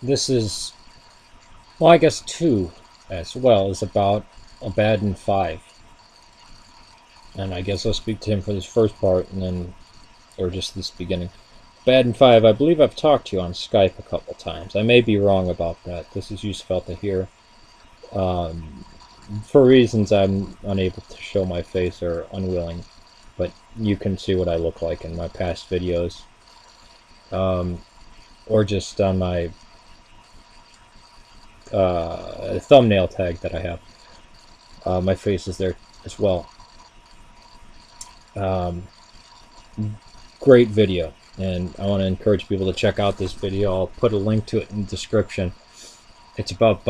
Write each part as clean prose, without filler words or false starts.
This is, well, I guess two as well, is about abaddon5. And I guess I'll speak to him for this first part, and then, or just this beginning. abaddon5, I believe I've talked to you on Skype a couple times. I may be wrong about that. This is useful to hear. For reasons I'm unable to show my face or unwilling, but you can see what I look like in my past videos, or just on my thumbnail tag that I have. My face is there as well. Great video, and I want to encourage people to check out this video. I'll put a link to it in the description. It's about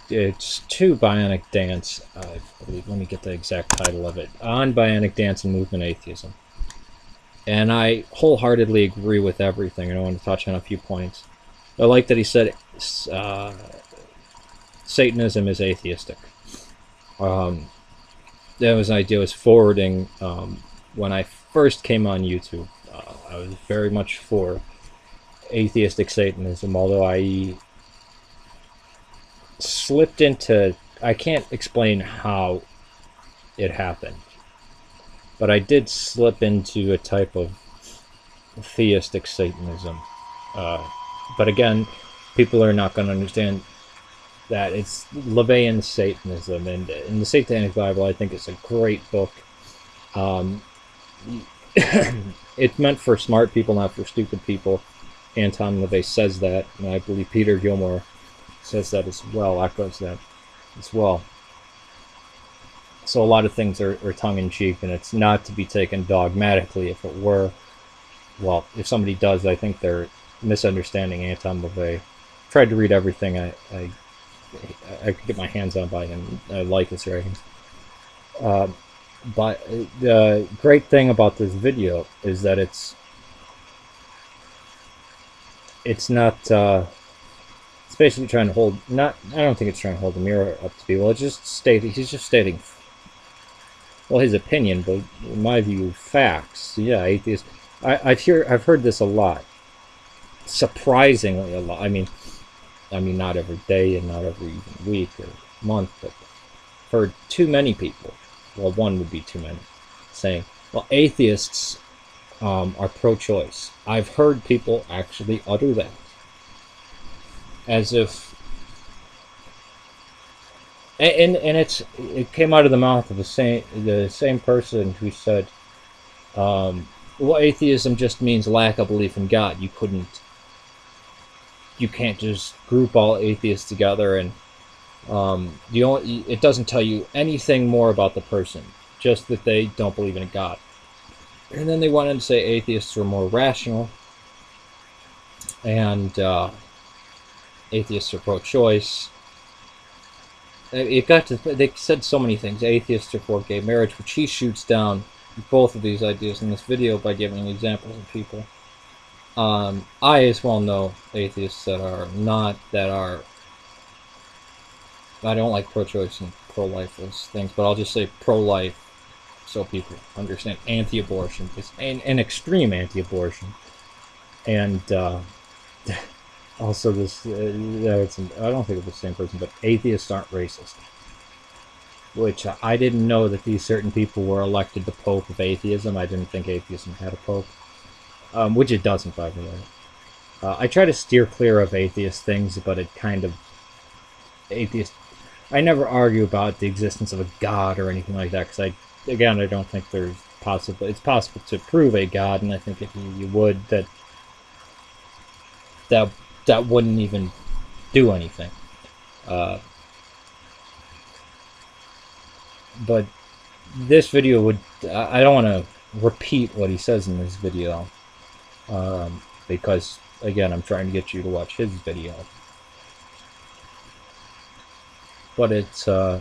it's to bionic dance, I believe. Let me get the exact title of it. On bionic dance and movement atheism. And I wholeheartedly agree with everything, and I want to touch on a few points. I like that he said Satanism is atheistic. That was an idea I was forwarding when I first came on YouTube. I was very much for atheistic Satanism, although I slipped into, I can't explain how it happened, but I did slip into a type of theistic Satanism. But again, people are not going to understand that it's LaVeyan Satanism, and in the Satanic Bible, I think it's a great book. It's meant for smart people, not for stupid people. Anton LaVey says that, and I believe Peter Gilmore says that as well, echoes that as well. So a lot of things are tongue-in-cheek, and it's not to be taken dogmatically. If it were, well, if somebody does, I think they're misunderstanding Anton LaVey. Tried to read everything I could get my hands on by him. I like his writings. But the great thing about this video is that it's not, it's basically trying to hold, I don't think it's trying to hold the mirror up to people. It's just he's just stating, well, his opinion, but in my view, facts. Yeah, atheists. I've heard this a lot. Surprisingly a lot. I mean, not every day and not every week or month, but I've heard too many people, well, one would be too many, saying, well, atheists are pro-choice. I've heard people actually utter that, as if, and it came out of the mouth of the same person who said, well, atheism just means lack of belief in God. You can't just group all atheists together, and it doesn't tell you anything more about the person, just that they don't believe in a God. And then they went on to say atheists are more rational, and atheists are pro-choice. They said so many things. Atheists are for gay marriage, which he shoots down both of these ideas in this video by giving examples of people. I as well know atheists that are I don't like pro-choice and pro-life as things, but I'll just say pro-life so people understand. Anti-abortion, an extreme anti-abortion, and also this, I don't think it's the same person, but atheists aren't racist, which I didn't know that these certain people were elected the Pope of atheism. I didn't think atheism had a Pope, which it doesn't, by the way. I try to steer clear of atheist things, but it kind of, I never argue about the existence of a God or anything like that, because I don't think it's possible to prove a God, and I think if you would, that wouldn't even do anything. But this video would, I don't want to repeat what he says in this video, because again, I'm trying to get you to watch his video. But it's, I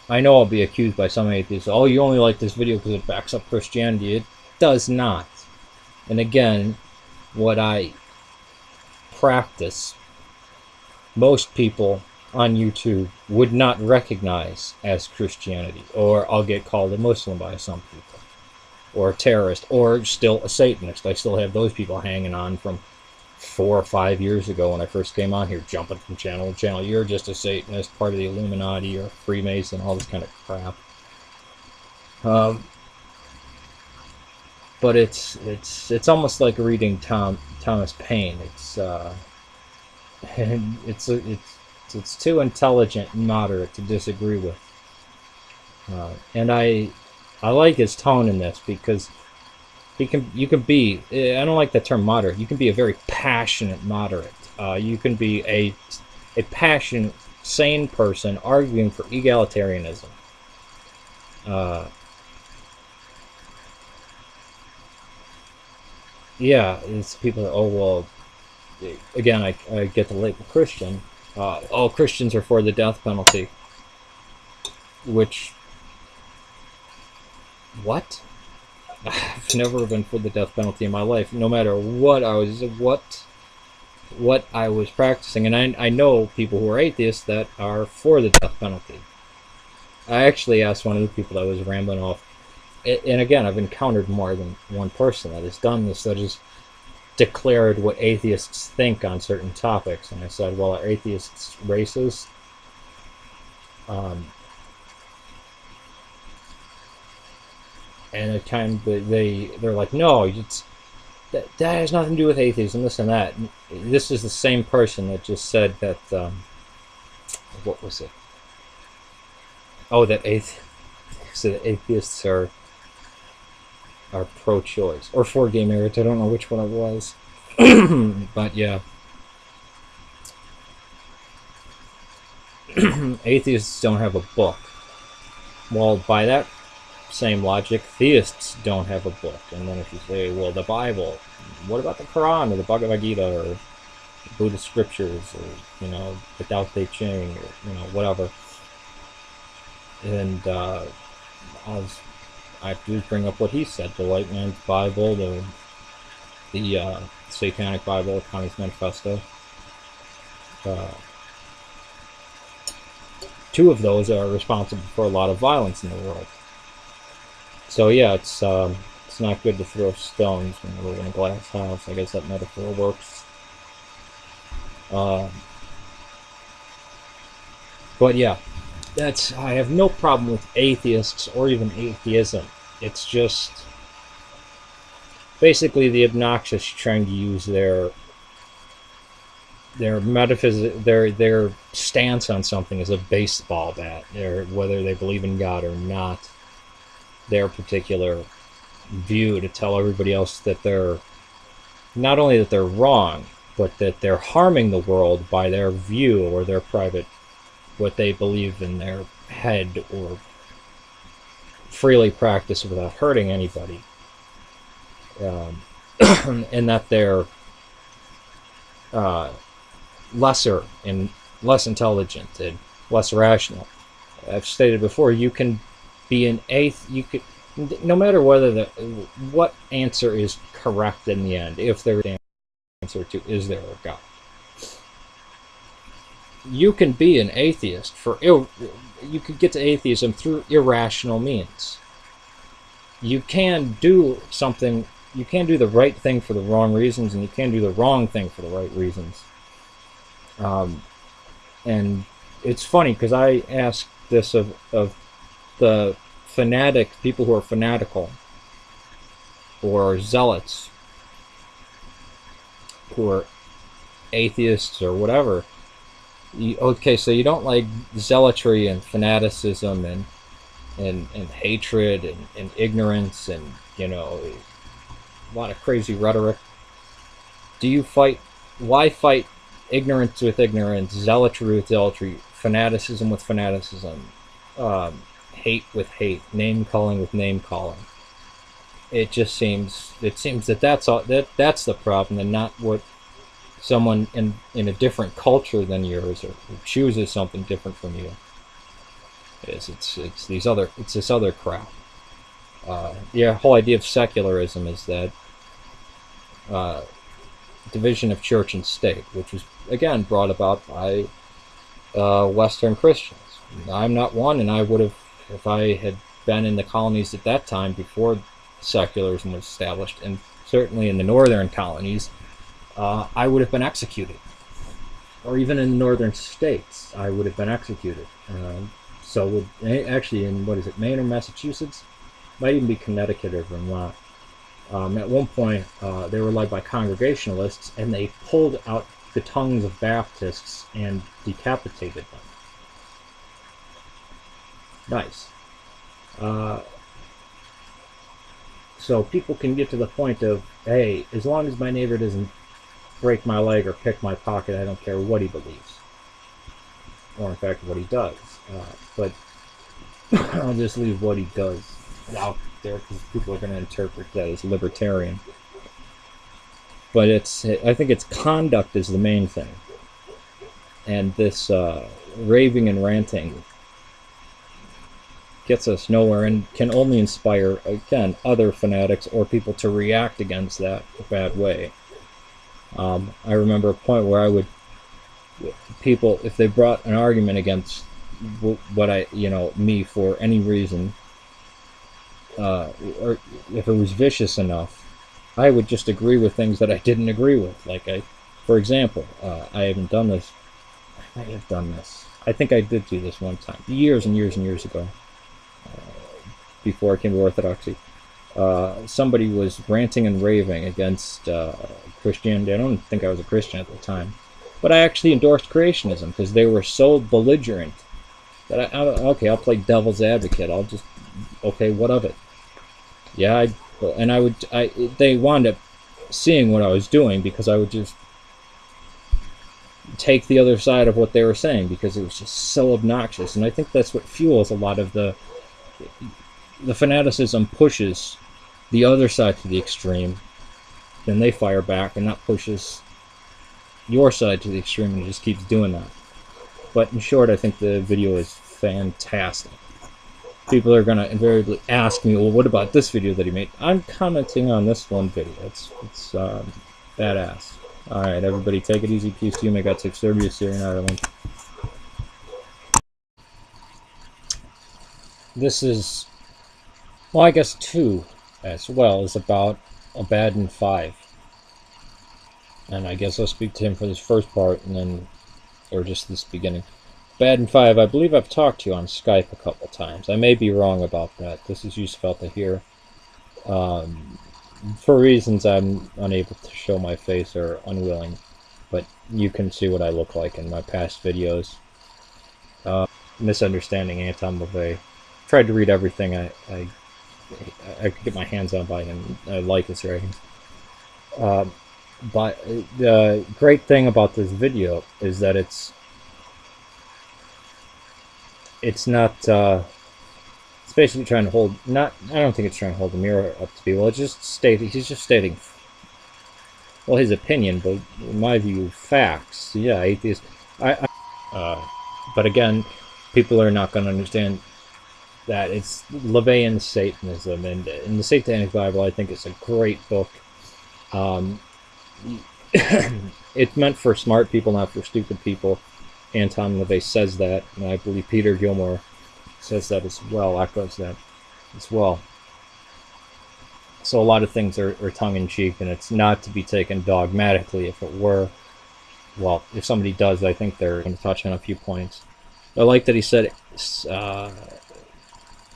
know I'll be accused by some atheists, oh, you only like this video because it backs up Christianity. It does not. And again, what I practice, most people on YouTube would not recognize as Christianity, or I'll get called a Muslim by some people, or a terrorist, or still a Satanist. I still have those people hanging on from 4 or 5 years ago when I first came on here, jumping from channel to channel. You're just a Satanist, part of the Illuminati, or Freemason, all this kind of crap. But it's almost like reading Thomas Paine. It's too intelligent and moderate to disagree with. And I like his tone in this, because you can be, I don't like the term moderate, you can be a very passionate moderate. You can be a passionate, sane person arguing for egalitarianism. Yeah, it's people that, oh, well, again, I get the label Christian. All Christians are for the death penalty. Which, what? I've never been for the death penalty in my life, no matter what I was practicing. And I know people who are atheists that are for the death penalty. I actually asked one of the people that was rambling off, and again, I've encountered more than one person that has done this, that has declared what atheists think on certain topics. And I said, well, are atheists racist? And it kind of, they're like, no, that has nothing to do with atheism, this and that. And this is the same person that just said that, what was it? Oh, that atheists are pro-choice, or for gay marriage. I don't know which one it was. But yeah. Atheists don't have a book. Well, by that same logic, theists don't have a book. And then if you say, well, the Bible, what about the Quran or the Bhagavad Gita or Buddhist scriptures, or, you know, the Tao Te Ching, or, you know, whatever. And I do bring up what he said, the White Man's Bible, the Satanic Bible, the Communist Manifesto. Two of those are responsible for a lot of violence in the world. So yeah, it's not good to throw stones when you live in a glass house. I guess that metaphor works. But yeah, I have no problem with atheists or even atheism. It's just basically the obnoxious trying to use their metaphysics, their stance on something as a baseball bat, whether they believe in God or not, their particular view, to tell everybody else that they're not only that they're wrong, but that they're harming the world by their view or their private, what they believe in their head, or freely practice without hurting anybody. And that they're lesser and less intelligent and less rational. I've stated before, you can be an no matter what answer is correct in the end, if there's an answer to is there a God, you can be an atheist you could get to atheism through irrational means. You can do something, you can do the right thing for the wrong reasons, and you can do the wrong thing for the right reasons. And it's funny, because I asked this of the people who are fanatical, or zealots, who are atheists or whatever. Okay, so you don't like zealotry and fanaticism and hatred and ignorance and, you know, a lot of crazy rhetoric. Why fight ignorance with ignorance, zealotry with zealotry, fanaticism with fanaticism, hate with hate, name calling with name calling? It seems that that's the problem, and not what someone in a different culture than yours, or who chooses something different from you, it's this other crap. The whole idea of secularism is that division of church and state, which was again brought about by Western Christians. I'm not one, and I would have, if I had been in the colonies at that time before secularism was established, and certainly in the northern colonies, I would have been executed. Or even in the northern states, I would have been executed. So would, actually in, what is it, Maine or Massachusetts? Might even be Connecticut or Vermont. At one point, they were led by Congregationalists, and they pulled out the tongues of Baptists and decapitated them. Nice. So people can get to the point of, hey, as long as my neighbor doesn't break my leg or pick my pocket, I don't care what he believes. Or in fact, what he does. But I'll just leave what he does out there because people are going to interpret that as libertarian. But I think its conduct is the main thing. And this raving and ranting gets us nowhere and can only inspire, again, other fanatics or people to react against that bad way. I remember a point where I would, people, if they brought an argument against what me for any reason, or if it was vicious enough, I would just agree with things that I didn't agree with. Like, for example, I haven't done this. I might have done this. I think I did do this one time, years and years and years ago, before I came to Orthodoxy. Somebody was ranting and raving against Christianity. I don't think I was a Christian at the time, but I actually endorsed creationism because they were so belligerent that okay, I'll play devil's advocate. I'll just, okay, what of it? Yeah, they wound up seeing what I was doing because I would just take the other side of what they were saying because it was just so obnoxious. And I think that's what fuels a lot of the fanaticism, pushes the other side to the extreme, then they fire back, and that pushes your side to the extreme, and it just keeps doing that. But in short, I think the video is fantastic. People are going to invariably ask me, well, what about this video that he made? I'm commenting on this one video. It's badass. Alright, everybody, take it easy. Peace to you. May God take Serbia, Syria, and Ireland. This is, well, I guess 2 as well, is about abaddon5. And I guess I'll speak to him for this first part, and then, or just this beginning. abaddon5, I believe I've talked to you on Skype a couple times. I may be wrong about that. This is useful to hear. For reasons I'm unable to show my face or unwilling, but you can see what I look like in my past videos. Misunderstanding Anton LaVey. Tried to read everything I could get my hands on by him. I like his writings. But the great thing about this video is that it's not, it's basically trying to hold, I don't think it's trying to hold the mirror up to people. It's just he's just stating, well, his opinion, but in my view, facts. Yeah, atheist. But again, people are not going to understand that it's LaVeyan Satanism, and in the Satanic Bible, I think it's a great book. It's meant for smart people, not for stupid people. Anton LaVey says that, and I believe Peter Gilmore says that as well, echoes that as well. So a lot of things are tongue-in-cheek, and it's not to be taken dogmatically. If it were, well, if somebody does, I think they're going to touch on a few points. I like that he said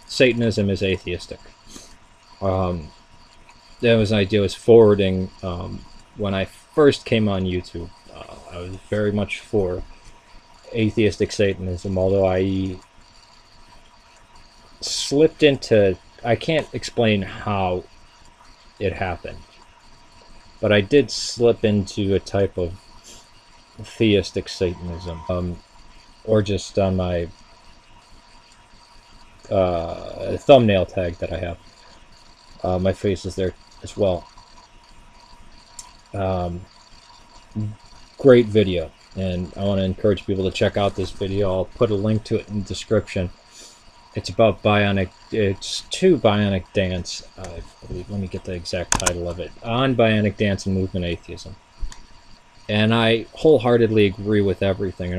Satanism is atheistic. That was an idea I was forwarding when I first came on YouTube. I was very much for atheistic Satanism, although I slipped into, I can't explain how it happened, but I did slip into a type of theistic Satanism, or just on my thumbnail tag that I have. My face is there as well. Great video, and I want to encourage people to check out this video. I'll put a link to it in the description. It's about it's to bionic dance, I believe. Let me get the exact title of it. On bionic dance and movement atheism. And I wholeheartedly agree with everything.